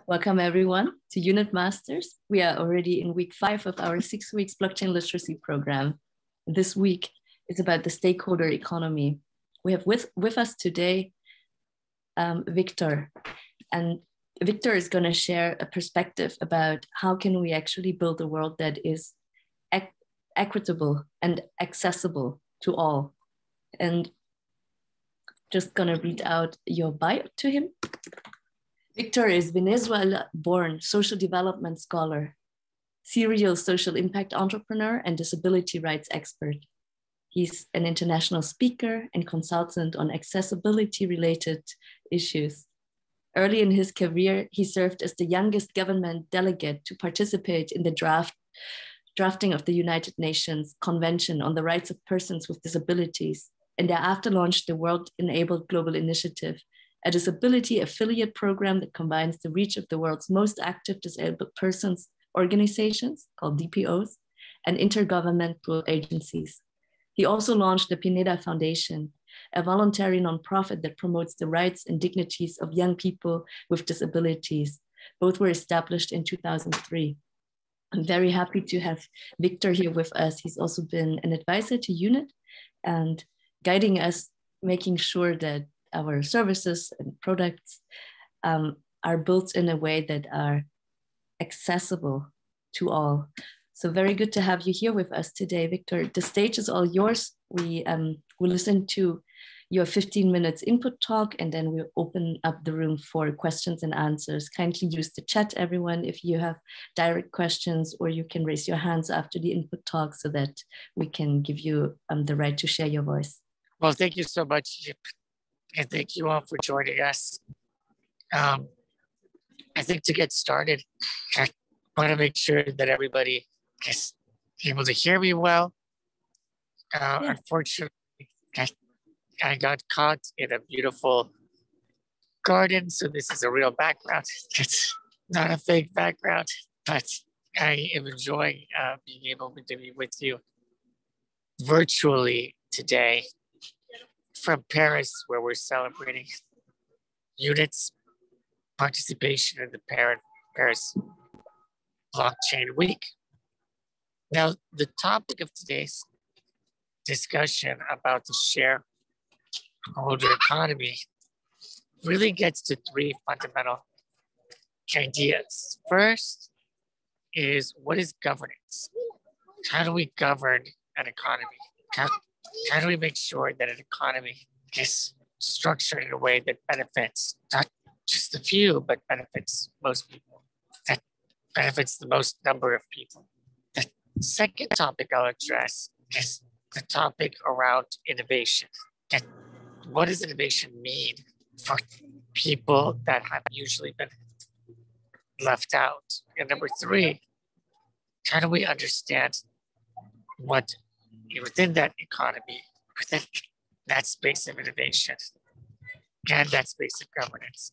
Welcome everyone to Unit Masters. We are already in week 5 of our 6 weeks blockchain literacy program. This week is about the stakeholder economy. We have with us today Victor, and Victor is going to share a perspective about how can we actually build a world that is equitable and accessible to all. And just going to read out your bio to him. Victor is Venezuela-born social development scholar, serial social impact entrepreneur, and disability rights expert. He's an international speaker and consultant on accessibility-related issues. Early in his career, he served as the youngest government delegate to participate in the drafting of the United Nations Convention on the Rights of Persons with Disabilities, and thereafter launched the World Enabled Global Initiative, a disability affiliate program that combines the reach of the world's most active disabled persons organizations, called DPOs, and intergovernmental agencies. He also launched the Pineda Foundation, a voluntary nonprofit that promotes the rights and dignities of young people with disabilities. Both were established in 2003. I'm very happy to have Victor here with us. He's also been an advisor to UNIT and guiding us, making sure that our services and products are built in a way that are accessible to all. So very good to have you here with us today, Victor. The stage is all yours. We will listen to your 15 minutes input talk, and then we'll open up the room for questions and answers. Kindly use the chat, everyone, if you have direct questions, or you can raise your hands after the input talk so that we can give you the right to share your voice. Well, thank you so much, and thank you all for joining us. I think to get started, I want to make sure that everybody is able to hear me well. Unfortunately, I got caught in a beautiful garden, so this is a real background. It's not a fake background, but I am enjoying being able to be with you virtually today from Paris, where we're celebrating UNIT's participation in the Paris Blockchain Week. Now, the topic of today's discussion about the shareholder economy really gets to 3 fundamental ideas. First is, what is governance? How do we govern an economy? How do we make sure that an economy is structured in a way that benefits not just a few, but benefits most people, that benefits the most number of people? The second topic I'll address is the topic around innovation. And what does innovation mean for people that have usually been left out? And number 3, how do we understand what within that economy, within that space of innovation and that space of governance,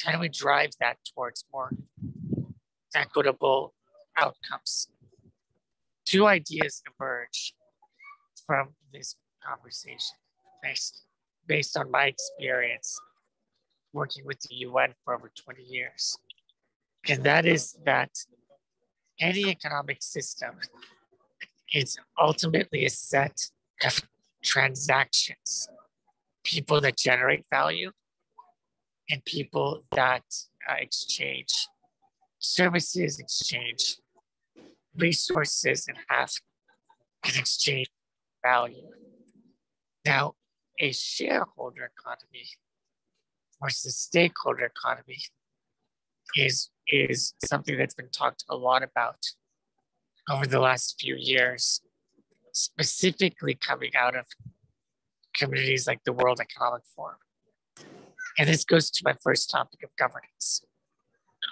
how do we drive that towards more equitable outcomes? 2 ideas emerge from this conversation based on my experience working with the UN for over 20 years. And that is that any economic system is ultimately a set of transactions, people that generate value and people that exchange services, exchange resources, and have an exchange value. Now, a shareholder economy versus stakeholder economy is something that's been talked a lot about over the last few years, specifically coming out of communities like the World Economic Forum. And this goes to my first topic of governance.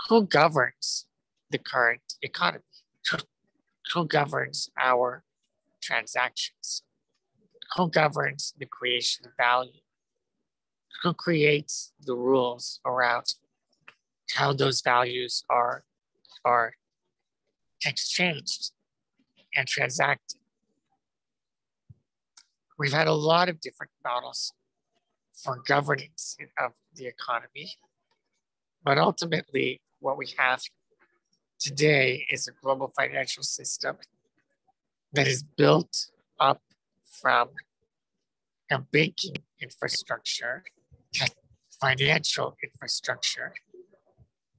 Who governs the current economy? Who governs our transactions? Who governs the creation of value? Who creates the rules around how those values are exchanged and transacted? We've had a lot of different models for governance of the economy, but ultimately what we have today is a global financial system that is built up from a banking infrastructure, financial infrastructure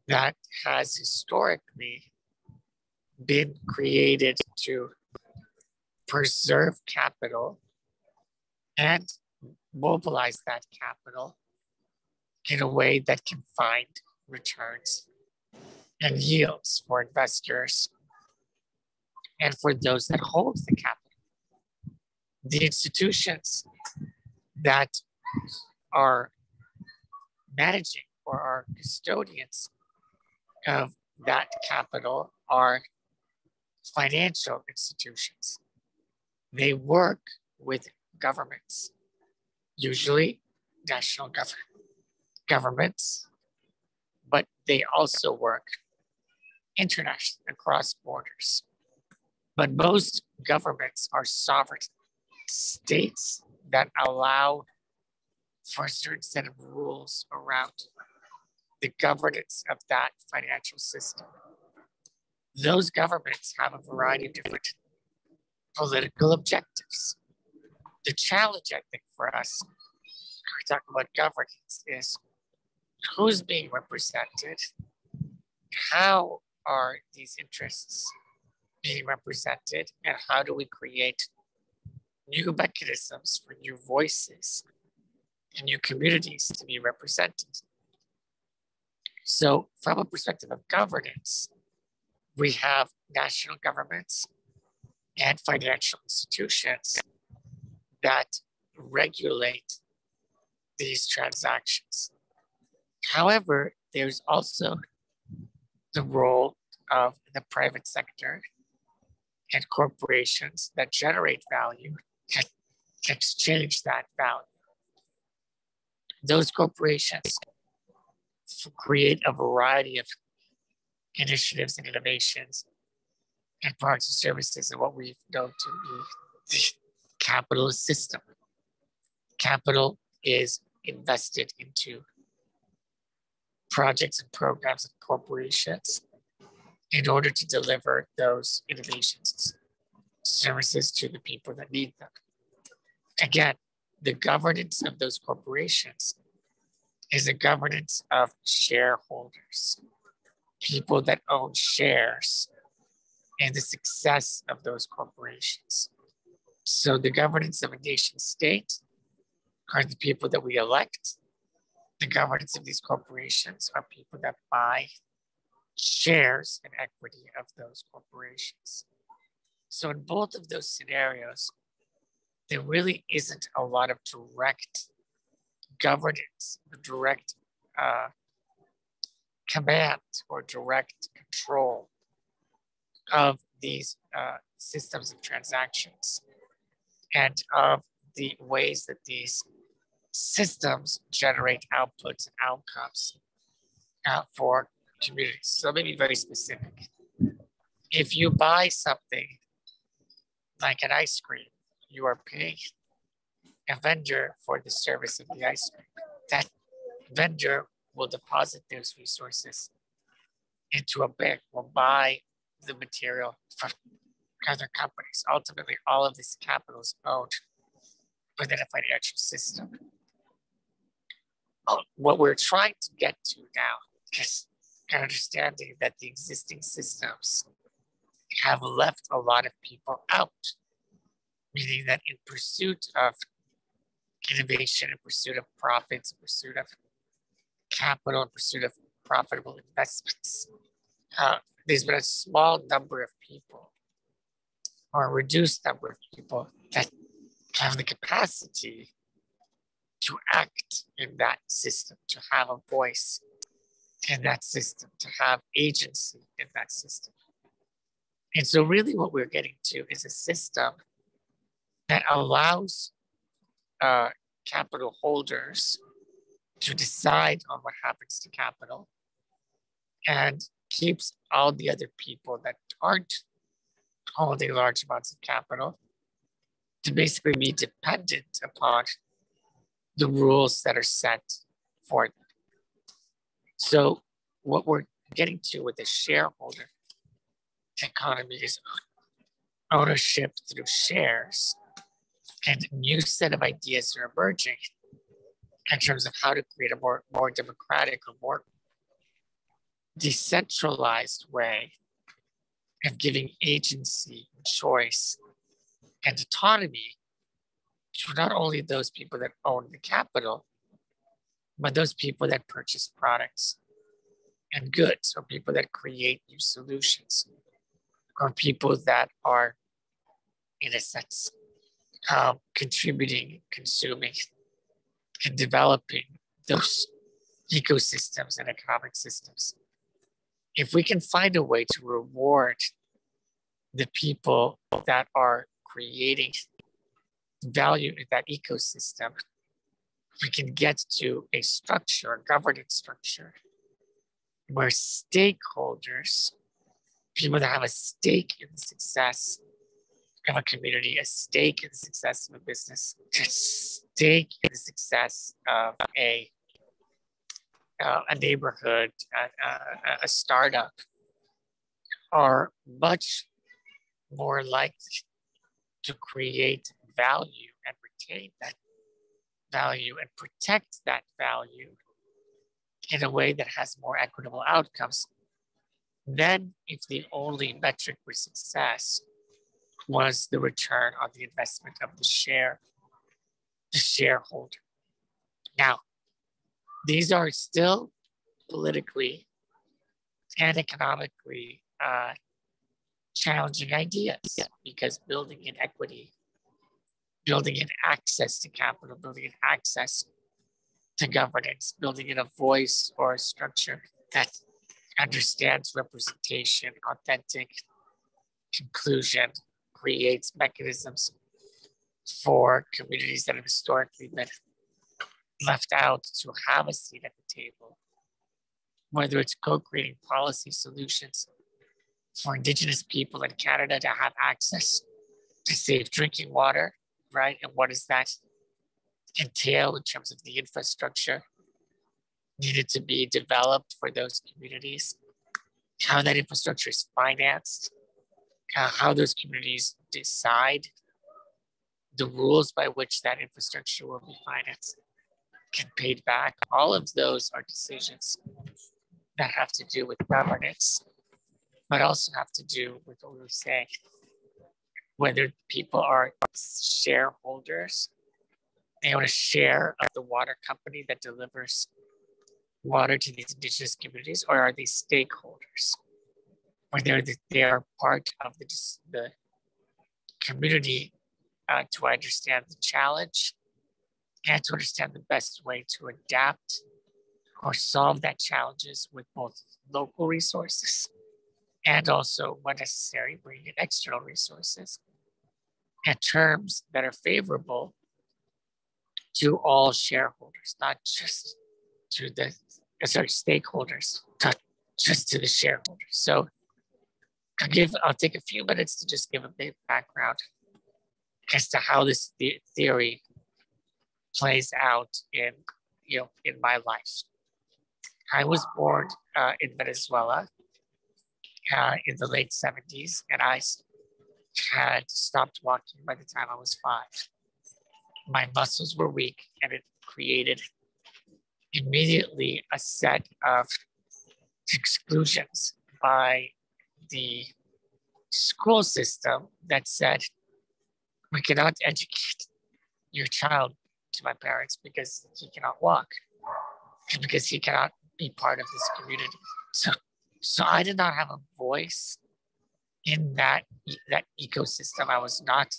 that has historically been created to preserve capital and mobilize that capital in a way that can find returns and yields for investors and for those that hold the capital. The institutions that are managing or are custodians of that capital are financial institutions. They work with governments, usually national governments, but they also work internationally across borders. But most governments are sovereign states that allow for a certain set of rules around the governance of that financial system. Those governments have a variety of different political objectives. The challenge, I think, for us, when we talk about governance, is who's being represented, how are these interests being represented, and how do we create new mechanisms for new voices and new communities to be represented. So from a perspective of governance, we have national governments and financial institutions that regulate these transactions. However, there's also the role of the private sector and corporations that generate value and exchange that value. Those corporations create a variety of initiatives and innovations and products and services in what we know to be the capitalist system. Capital is invested into projects and programs and corporations in order to deliver those innovations, services to the people that need them. Again, the governance of those corporations is a governance of shareholders, people that own shares in the success of those corporations. So the governance of a nation state are the people that we elect. The governance of these corporations are people that buy shares and equity of those corporations. So in both of those scenarios, there really isn't a lot of direct governance, direct command or direct control of these systems of transactions and of the ways that these systems generate outputs and outcomes for communities. So let me be very specific. If you buy something like an ice cream, you are paying a vendor for the service of the ice cream. That vendor will deposit those resources into a bank, will buy the material from other companies. Ultimately, all of this capital is owned within a financial system. What we're trying to get to now is understanding that the existing systems have left a lot of people out, meaning that in pursuit of innovation, in pursuit of profits, in pursuit of capital, in pursuit of profitable investments, there's been a small number of people or a reduced number of people that have the capacity to act in that system, to have a voice in that system, to have agency in that system. And so really what we're getting to is a system that allows capital holders to decide on what happens to capital and keeps all the other people that aren't holding large amounts of capital to basically be dependent upon the rules that are set for them. So what we're getting to with the shareholder economy is ownership through shares. And a new set of ideas are emerging in terms of how to create a more democratic or more decentralized way of giving agency, choice, and autonomy to not only those people that own the capital, but those people that purchase products and goods, or people that create new solutions, or people that are, in a sense, contributing, consuming, and developing those ecosystems and economic systems. If we can find a way to reward the people that are creating value in that ecosystem, we can get to a structure, a governance structure, where stakeholders, people that have a stake in the success of a community, a stake in the success of a business, a stake in the success of a neighborhood, a startup, are much more likely to create value and retain that value and protect that value in a way that has more equitable outcomes than if the only metric for success was the return on the investment of the shareholder. Now, these are still politically and economically challenging ideas, because building in equity, building in access to capital, building in access to governance, building in a voice or a structure that understands representation, authentic inclusion, creates mechanisms for communities that have historically been left out to have a seat at the table, whether it's co-creating policy solutions for Indigenous people in Canada to have access to safe drinking water, right? And what does that entail in terms of the infrastructure needed to be developed for those communities, how that infrastructure is financed, how those communities decide the rules by which that infrastructure will be financed and paid back. All of those are decisions that have to do with governance, but also have to do with what we were saying, whether people are shareholders, they own a share of the water company that delivers water to these Indigenous communities, or are they stakeholders, whether they are part of the community to understand the challenge and to understand the best way to adapt or solve that challenges with both local resources and also, when necessary, bring in external resources at terms that are favorable to all shareholders, not just to the stakeholders, not just to the shareholders. So I'll take a few minutes to just give a big background as to how this theory plays out in my life. I was born in Venezuela in the late 70s, and I had stopped walking by the time I was 5. My muscles were weak, and it created immediately a set of exclusions by the school system that said, we cannot educate your child, to my parents, because he cannot walk and because he cannot be part of this community. So I did not have a voice in that ecosystem. I was not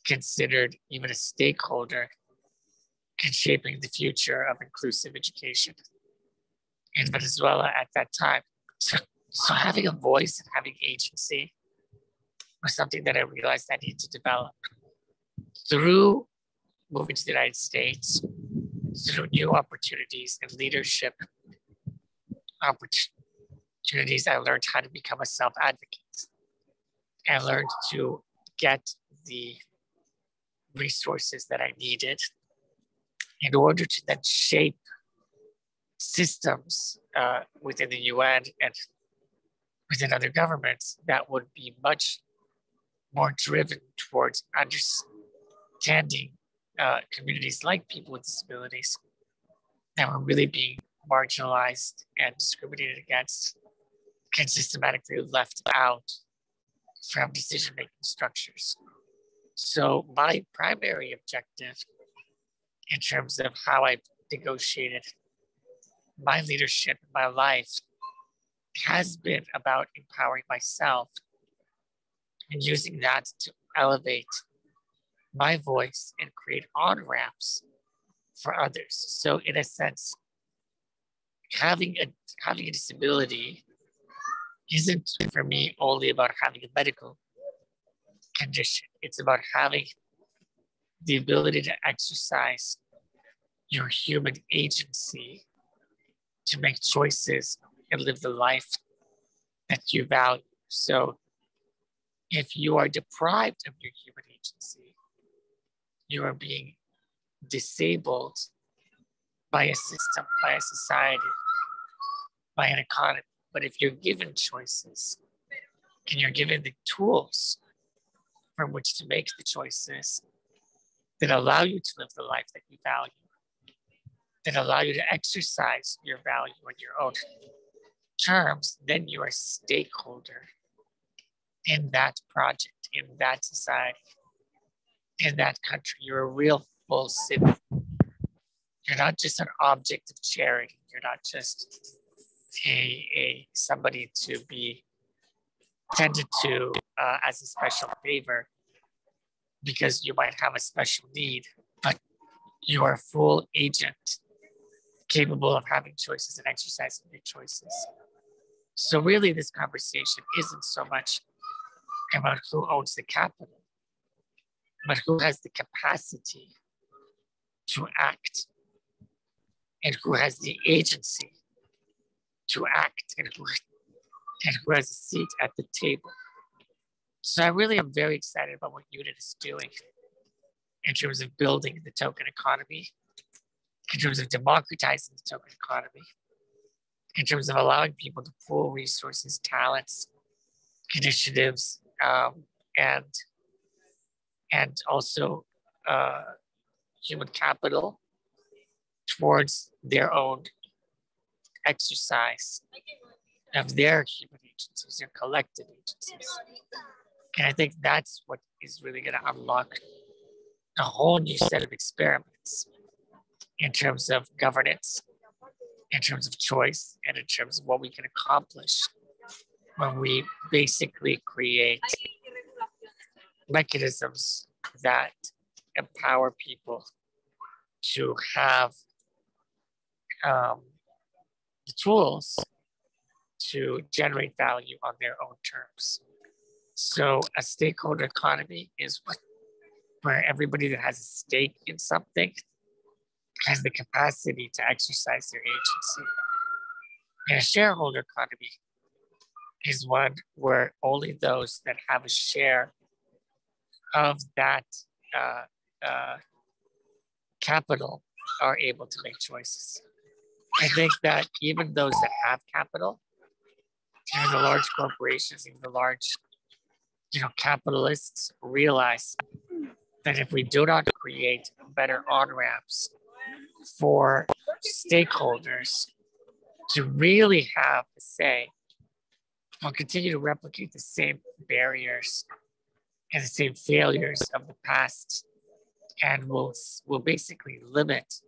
considered even a stakeholder in shaping the future of inclusive education in Venezuela at that time. So having a voice and having agency was something that I realized I needed to develop through moving to the United States, through new opportunities and leadership opportunities. I learned how to become a self-advocate. I learned to get the resources that I needed in order to then shape systems within the UN and within other governments that would be much more driven towards understanding communities like people with disabilities that were really being marginalized and discriminated against and systematically left out from decision-making structures. So my primary objective in terms of how I've negotiated my leadership in my life has been about empowering myself and using that to elevate my voice and create on-ramps for others. So in a sense, having a disability isn't for me only about having a medical condition. It's about having the ability to exercise your human agency to make choices and live the life that you value. So if you are deprived of your human agency, you are being disabled by a system, by a society, by an economy. But if you're given choices and you're given the tools from which to make the choices that allow you to live the life that you value, that allow you to exercise your value on your own terms, then you are a stakeholder in that project, in that society, in that country. You're a real full citizen. You're not just an object of charity. You're not just a somebody to be tended to as a special favor because you might have a special need, but you are a full agent capable of having choices and exercising your choices. So really this conversation isn't so much about who owns the capital, but who has the capacity to act and who has the agency to act and who has a seat at the table. So I really am very excited about what UNIT is doing in terms of building the token economy, in terms of democratizing the token economy, in terms of allowing people to pool resources, talents, initiatives, and also human capital towards their own exercise of their human agencies, their collective agencies. And I think that's what is really going to unlock a whole new set of experiments in terms of governance, in terms of choice, and in terms of what we can accomplish when we basically create mechanisms that empower people to have the tools to generate value on their own terms. So a stakeholder economy is where everybody that has a stake in something has the capacity to exercise their agency. And a shareholder economy is one where only those that have a share of that capital are able to make choices. I think that even those that have capital, and the large corporations, even the large capitalists realize that if we do not create better on-ramps for stakeholders to really have a say, we'll continue to replicate the same barriers and the same failures of the past, and we'll basically limit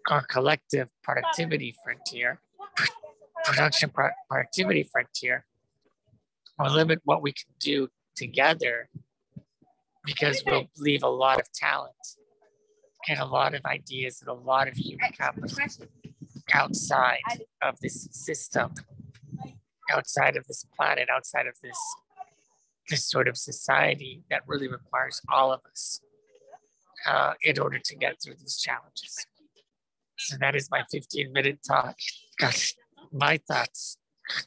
our collective productivity frontier, productivity frontier, or limit what we can do together, because we'll leave a lot of talent and a lot of ideas and a lot of human capital outside of this system, outside of this planet, outside of this sort of society that really requires all of us in order to get through these challenges. So that is my 15-minute talk. My thoughts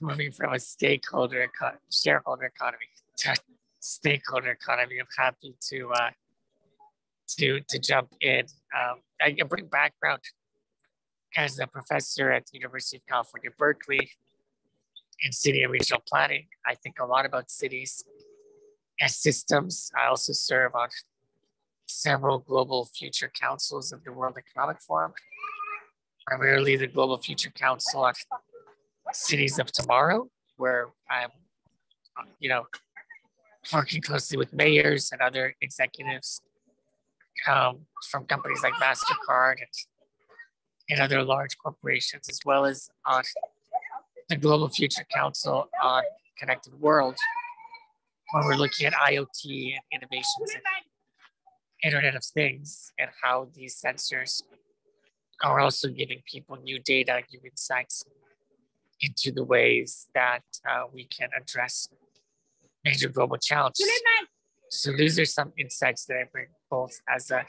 moving from a shareholder economy to stakeholder economy. I'm happy to jump in. I can bring background as a professor at the University of California, Berkeley in city and regional planning. I think a lot about cities as systems. I also serve on several global future councils of the World Economic Forum, primarily the Global Future Council on Cities of Tomorrow, where I'm, working closely with mayors and other executives from companies like MasterCard and other large corporations, as well as on the Global Future Council on Connected World, where we're looking at IoT and innovations in Internet of Things and how these sensors are also giving people new data, new insights into the ways that we can address major global challenges. So these are some insights that I bring both as a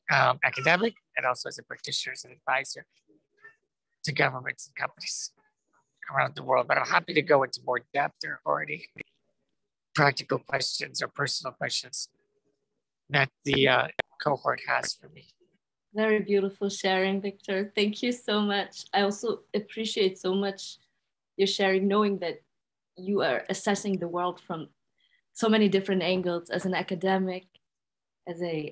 academic and also as a practitioner, as an advisor to governments and companies around the world. But I'm happy to go into more depth or any practical questions or personal questions that the cohort has for me. Very beautiful sharing, Victor. Thank you so much. I also appreciate so much your sharing, knowing that you are assessing the world from so many different angles as an academic, as a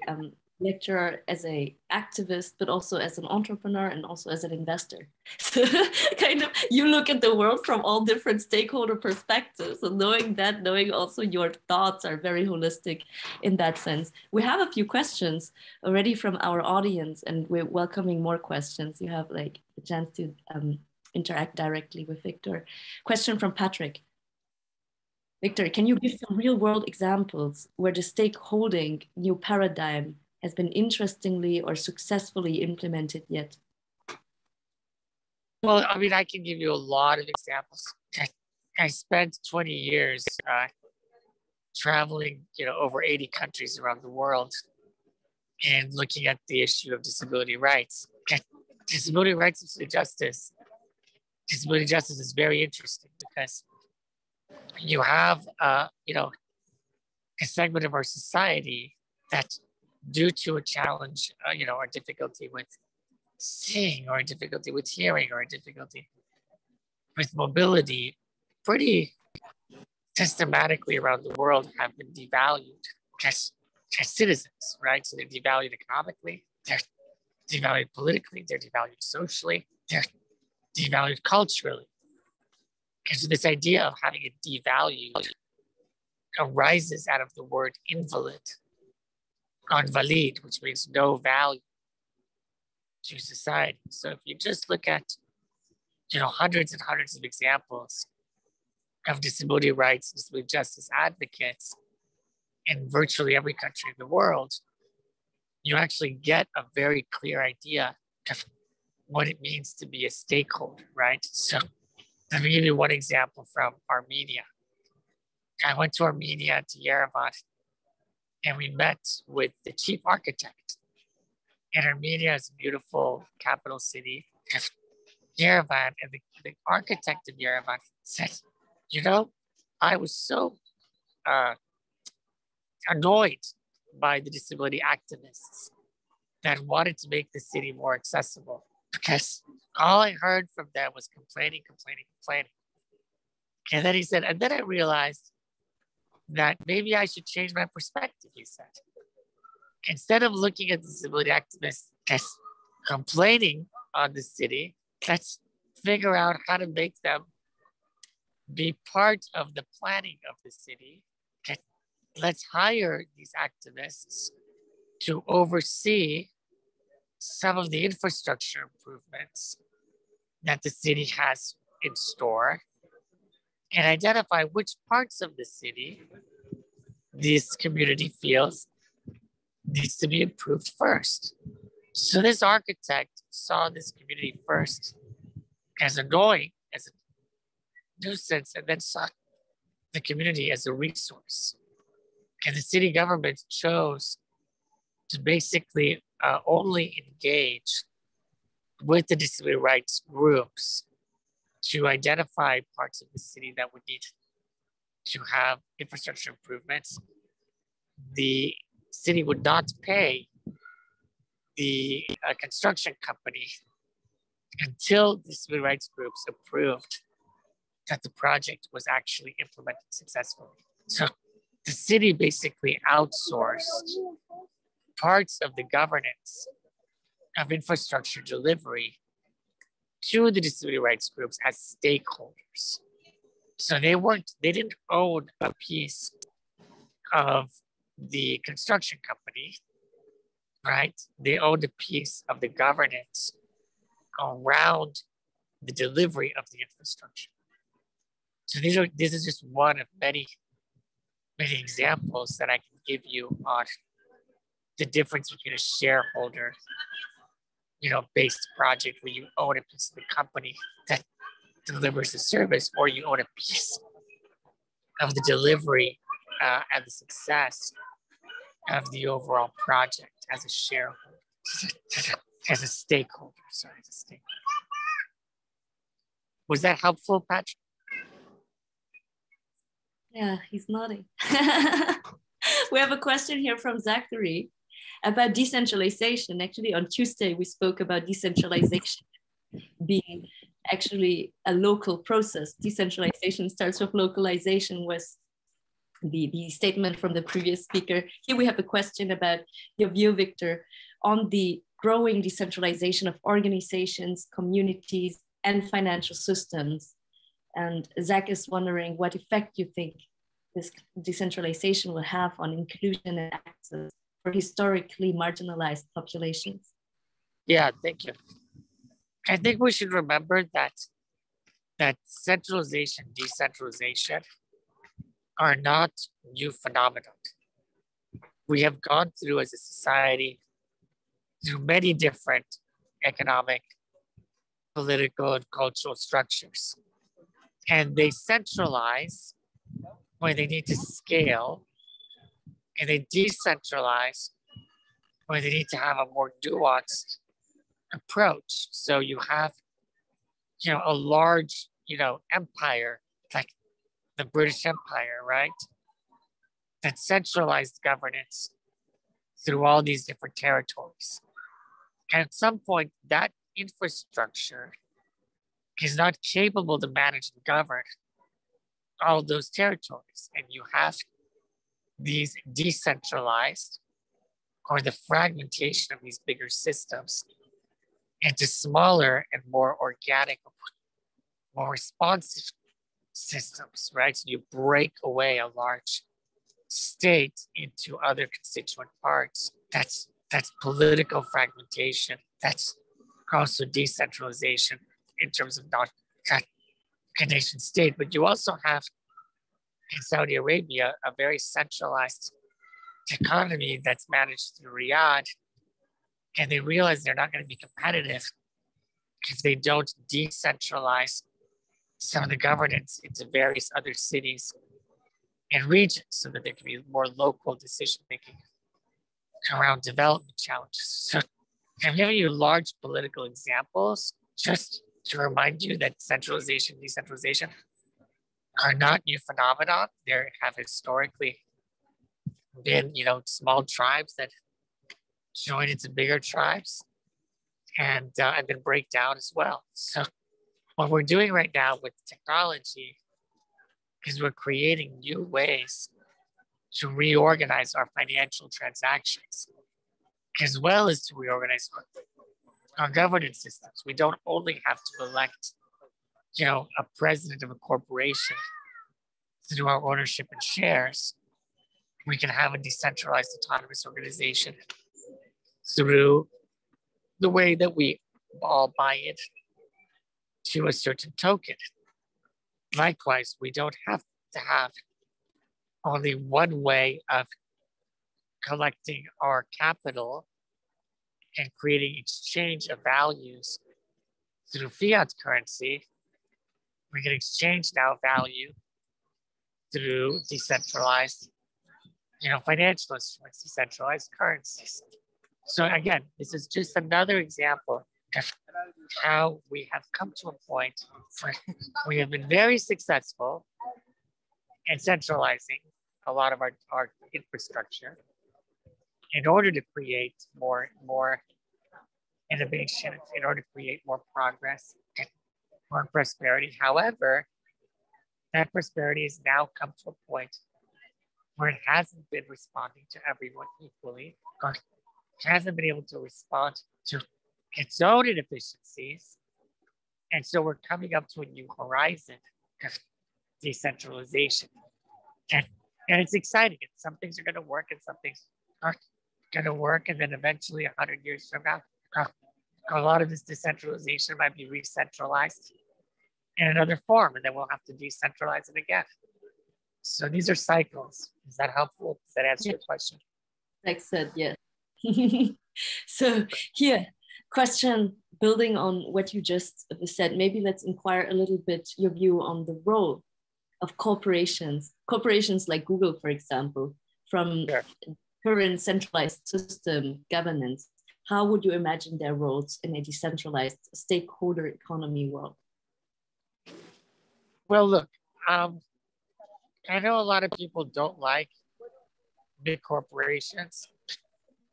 lecturer, as a activist, but also as an entrepreneur and also as an investor. So kind of you look at the world from all different stakeholder perspectives. So knowing also your thoughts are very holistic in that sense. We have a few questions already from our audience and we're welcoming more questions. You have like a chance to interact directly with Victor. Question from Patrick. Victor, can you give some real world examples where the stakeholding new paradigm has been interestingly or successfully implemented yet? Well, I mean, I can give you a lot of examples. I spent 20 years traveling, over 80 countries around the world and looking at the issue of disability rights. Disability rights and justice. Disability justice is very interesting because you have, a segment of our society that, due to a challenge, or difficulty with seeing, or a difficulty with hearing, or a difficulty with mobility, pretty systematically around the world have been devalued as citizens, right? So they're devalued economically, they're devalued politically, they're devalued socially, they're devalued culturally. And so this idea of having it devalued arises out of the word invalid, invalid, which means no value to society. So if you just look at, hundreds and hundreds of examples of disability rights, disability justice advocates in virtually every country in the world, you actually get a very clear idea of what it means to be a stakeholder, right? So let me give you one example from Armenia. I went to Armenia, to Yerevan, and we met with the chief architect. And Armenia is a beautiful capital city of Yerevan. And the architect of Yerevan said, I was so annoyed by the disability activists that wanted to make the city more accessible because all I heard from them was complaining. And then he said, and then I realized that maybe I should change my perspective, he said. Instead of looking at disability activists as complaining on the city, let's figure out how to make them be part of the planning of the city. Let's hire these activists to oversee some of the infrastructure improvements that the city has in store and identify which parts of the city this community feels needs to be improved first. So this architect saw this community first as annoying, as a nuisance, and then saw the community as a resource. And the city government chose to basically only engage with the disability rights groups to identify parts of the city that would need to have infrastructure improvements. The city would not pay the construction company until the civil rights groups approved that the project was actually implemented successfully. So the city basically outsourced parts of the governance of infrastructure delivery to the disability rights groups as stakeholders. So they didn't own a piece of the construction company, right? They owned a piece of the governance around the delivery of the infrastructure. So this is just one of many examples that I can give you on the difference between a shareholder, based project where you own a piece of the company that delivers the service, or you own a piece of the delivery and the success of the overall project as a shareholder, as a stakeholder. Was that helpful, Patrick? Yeah, he's nodding. We have a question here from Zachary about decentralization. Actually, on Tuesday, we spoke about decentralization being actually a local process. Decentralization starts with localization, was the statement from the previous speaker. Here we have a question about your view, Victor, on the growing decentralization of organizations, communities, and financial systems. And Zach is wondering what effect you think this decentralization will have on inclusion and access for historically marginalized populations. Yeah, thank you. I think we should remember that centralization, decentralization are not new phenomena. We have gone through as a society through many different economic, political, and cultural structures. And they centralize when they need to scale, and they decentralize when they need to have a more nuanced approach. So you have, a large, empire like the British Empire, right? That centralized governance through all these different territories. And at some point, that infrastructure is not capable to manage and govern all those territories. And you have these decentralized, or the fragmentation of these bigger systems into smaller and more organic, more responsive systems, right? So you break away a large state into other constituent parts. That's political fragmentation. That's also decentralization in terms of not a nation state. But you also have in Saudi Arabia a very centralized economy that's managed through Riyadh, and they realize they're not going to be competitive if they don't decentralize some of the governance into various other cities and regions so that there can be more local decision making around development challenges. So I'm giving you large political examples just to remind you that centralization, decentralization are not new phenomena. There have historically been, small tribes that join into bigger tribes and then break down as well. So what we're doing right now with technology is we're creating new ways to reorganize our financial transactions, as well as to reorganize our governance systems. We don't only have to elect, a president of a corporation through our ownership in shares. We can have a decentralized autonomous organization through the way that we all buy it to a certain token. Likewise, we don't have to have only one way of collecting our capital and creating exchange of values through fiat currency. We can exchange now value through decentralized, financial instruments, decentralized currencies. So again, this is just another example of how we have come to a point where we have been very successful in centralizing a lot of our infrastructure in order to create more innovation in order to create more progress and more prosperity. However, that prosperity has now come to a point where it hasn't been responding to everyone equally, or it hasn't been able to respond to its own inefficiencies. And so we're coming up to a new horizon of decentralization. And, and it's exciting. And some things are going to work and some things aren't going to work. And then eventually, 100 years from now, a lot of this decentralization might be re-centralized in another form, and then we'll have to decentralize it again. So these are cycles. Is that helpful? Does that answer your question? Like said, yes. So here, question building on what you just said, maybe let's inquire a little bit your view on the role of corporations like Google, for example, from current centralized system governance. How would you imagine their roles in a decentralized stakeholder economy world? Well, look, I know a lot of people don't like big corporations.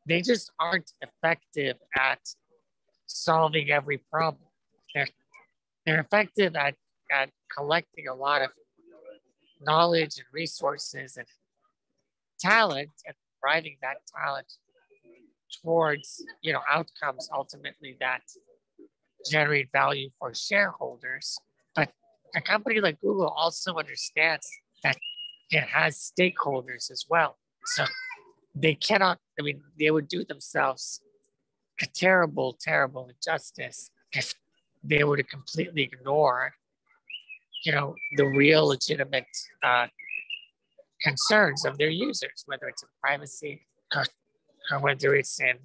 They just aren't effective at solving every problem. They're effective at collecting a lot of knowledge and resources and talent and driving that talent towards outcomes ultimately that generate value for shareholders. But a company like Google also understands that it has stakeholders as well. So they cannot, they would do themselves a terrible, terrible injustice if they were to completely ignore, the real legitimate concerns of their users, whether it's in privacy or whether it's in,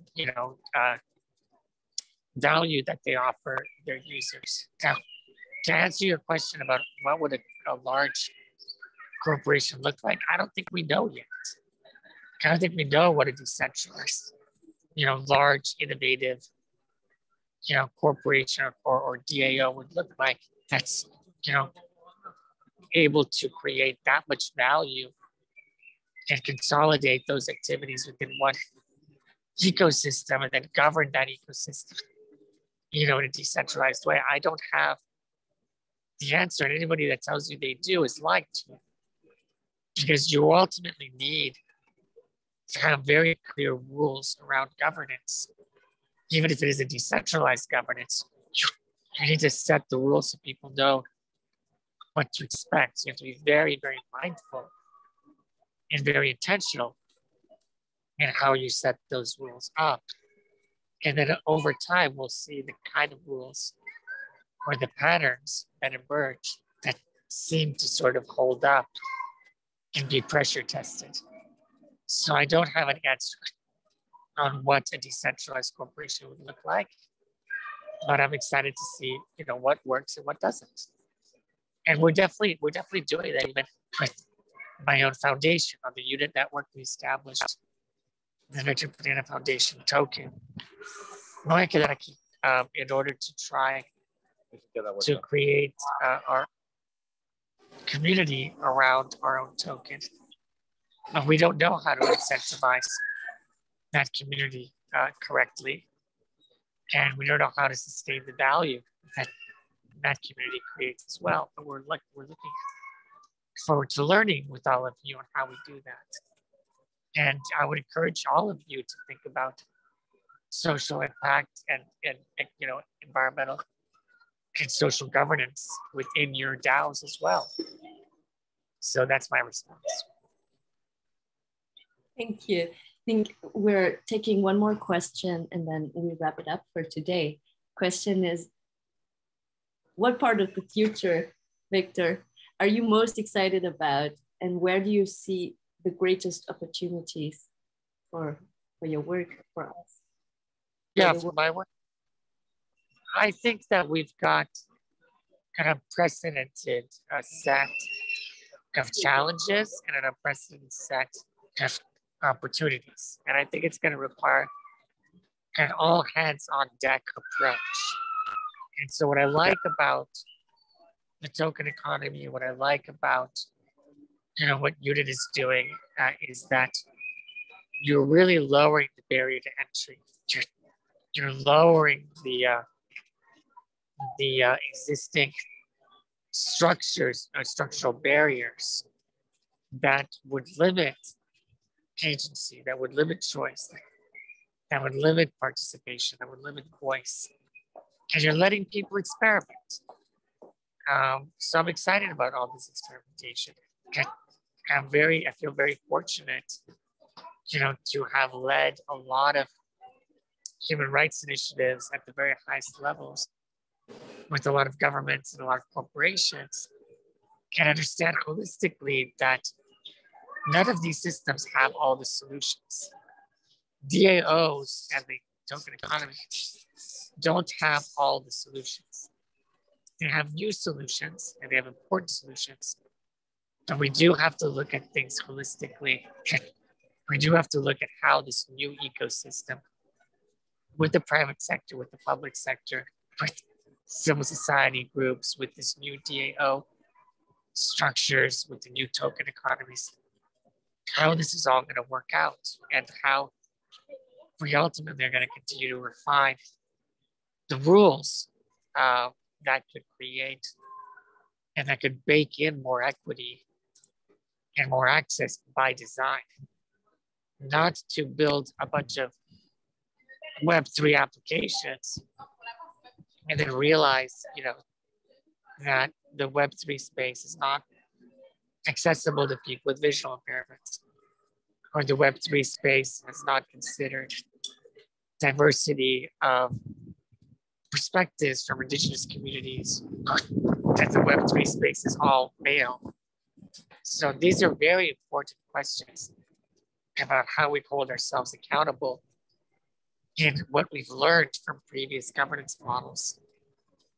value that they offer their users. Now, to answer your question about what would a large corporation look like, I don't think we know yet. I don't think we know what a decentralized, large, innovative, corporation or DAO would look like. That's, able to create that much value and consolidate those activities within one ecosystem and then govern that ecosystem, in a decentralized way. I don't have the answer, and anybody that tells you they do is lying to you, because you ultimately need to have very clear rules around governance. Even if it is a decentralized governance, you need to set the rules so people know what to expect. You have to be very, very mindful and very intentional in how you set those rules up. And then over time, we'll see the kind of rules or the patterns that emerge that seem to sort of hold up and be pressure tested. So I don't have an answer on what a decentralized corporation would look like, but I'm excited to see, what works and what doesn't. And we're definitely doing that even with my own foundation. On the unit network, we established the Pineda Foundation token in order to try to create our community around our own token. We don't know how to incentivize that community correctly, and we don't know how to sustain the value that community creates as well. But we're looking forward to learning with all of you on how we do that. And I would encourage all of you to think about social impact and environmental and social governance within your DAOs as well. So that's my response. Thank you. I think we're taking one more question and then we wrap it up for today. Question is, what part of the future, Victor, are you most excited about, and where do you see the greatest opportunities for your work, for us? Yeah, for my work. I think that we've got an unprecedented set of challenges and an unprecedented set of opportunities. And I think it's going to require an all hands on deck approach. And so what I like about the token economy, what I like about, what Unit is doing is that you're really lowering the barrier to entry. you're lowering the existing structures or structural barriers that would limit agency, that would limit choice, that would limit participation, that would limit voice. And you're letting people experiment. So I'm excited about all this experimentation. I feel very fortunate, to have led a lot of human rights initiatives at the very highest levels with a lot of governments and a lot of corporations, can understand holistically that none of these systems have all the solutions. DAOs and the token economy don't have all the solutions. They have new solutions and they have important solutions. But we do have to look at things holistically. We do have to look at how this new ecosystem with the private sector, with the public sector, with civil society groups, with this new DAO structures, with the new token economies, how this is all going to work out and how we ultimately are going to continue to refine the rules that could create and that could bake in more equity and more access by design, not to build a bunch of Web3 applications and then realize, that the Web3 space is not accessible to people with visual impairments, or the Web3 space has not considered diversity of perspectives from indigenous communities, that the Web3 space is all male. So these are very important questions about how we hold ourselves accountable in what we've learned from previous governance models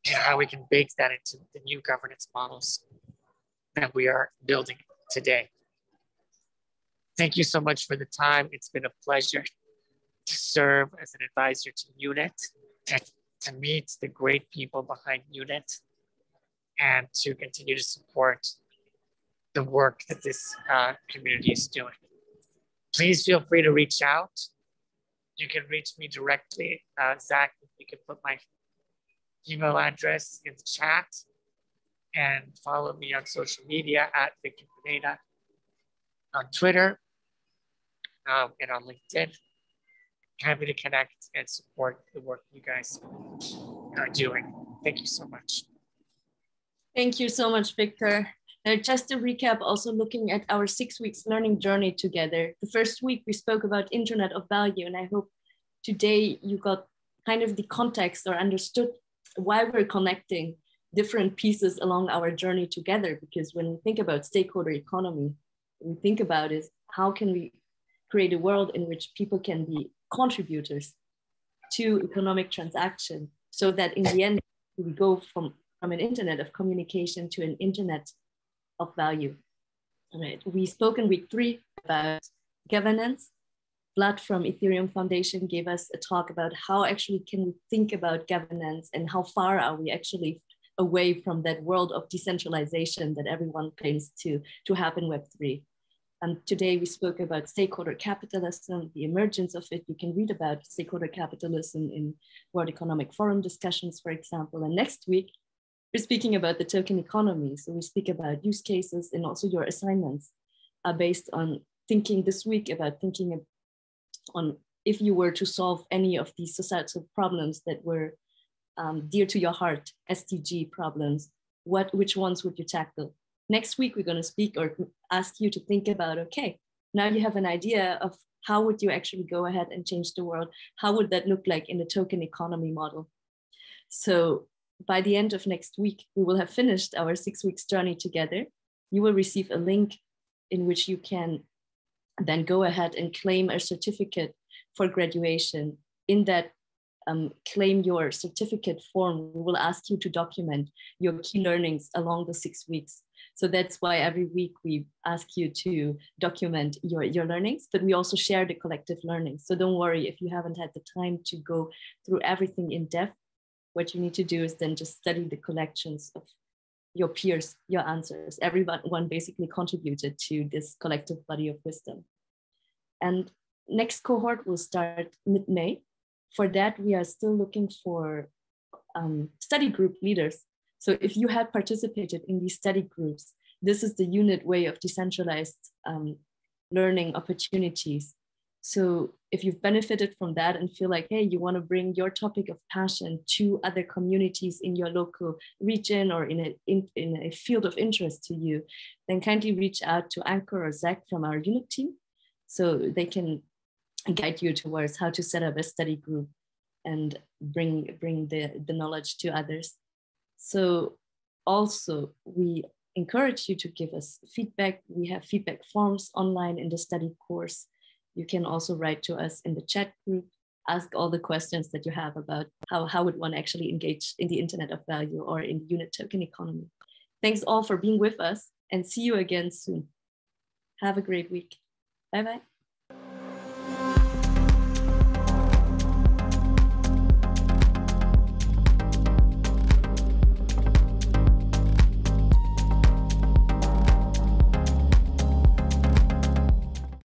and how we can bake that into the new governance models that we are building today. Thank you so much for the time. It's been a pleasure to serve as an advisor to UNIT, to meet the great people behind UNIT, and to continue to support the work that this community is doing. Please feel free to reach out. You can reach me directly. Zach, if you can put my email address in the chat, and follow me on social media at Victor Pineda on Twitter and on LinkedIn. Happy to connect and support the work you guys are doing. Thank you so much. Thank you so much, Victor. Now, just to recap, also looking at our 6 weeks learning journey together. The first week we spoke about Internet of Value, and I hope today you got kind of the context or understood why we're connecting different pieces along our journey together. Because when we think about stakeholder economy, we think about is how can we create a world in which people can be contributors to economic transaction, so that in the end we go from an internet of communication to an internet of value. All right. We spoke in week 3 about governance. Vlad from Ethereum Foundation gave us a talk about how actually can we think about governance and how far are we actually away from that world of decentralization that everyone claims to have in Web3. And today we spoke about stakeholder capitalism, the emergence of it. You can read about stakeholder capitalism in World Economic Forum discussions, for example. And next week, we're speaking about the token economy. So we speak about use cases, and also your assignments are based on thinking this week about thinking on if you were to solve any of these societal problems that were dear to your heart, SDG problems, which ones would you tackle? Next week, we're going to speak or ask you to think about, okay, now you have an idea of how would you actually go ahead and change the world? How would that look like in the token economy model? So by the end of next week, we will have finished our 6 weeks journey together. You will receive a link in which you can then go ahead and claim a certificate for graduation. In that claim your certificate form, we will ask you to document your key learnings along the 6 weeks. So that's why every week we ask you to document your learnings, but we also share the collective learnings. So don't worry if you haven't had the time to go through everything in depth. What you need to do is then just study the collections of your peers, your answers. Everyone basically contributed to this collective body of wisdom. And next cohort will start mid-May. for that, we are still looking for study group leaders. So if you have participated in these study groups, this is the unit way of decentralized learning opportunities. So if you've benefited from that and feel like, hey, you want to bring your topic of passion to other communities in your local region or in a field of interest to you, then kindly reach out to Anchor or Zach from our unit team, so they can guide you towards how to set up a study group and bring the knowledge to others. So also, we encourage you to give us feedback. We have feedback forms online in the study course. You can also write to us in the chat group, ask all the questions that you have about how would one actually engage in the Internet of Value or in the unit token economy. Thanks all for being with us, and see you again soon. Have a great week. Bye-bye.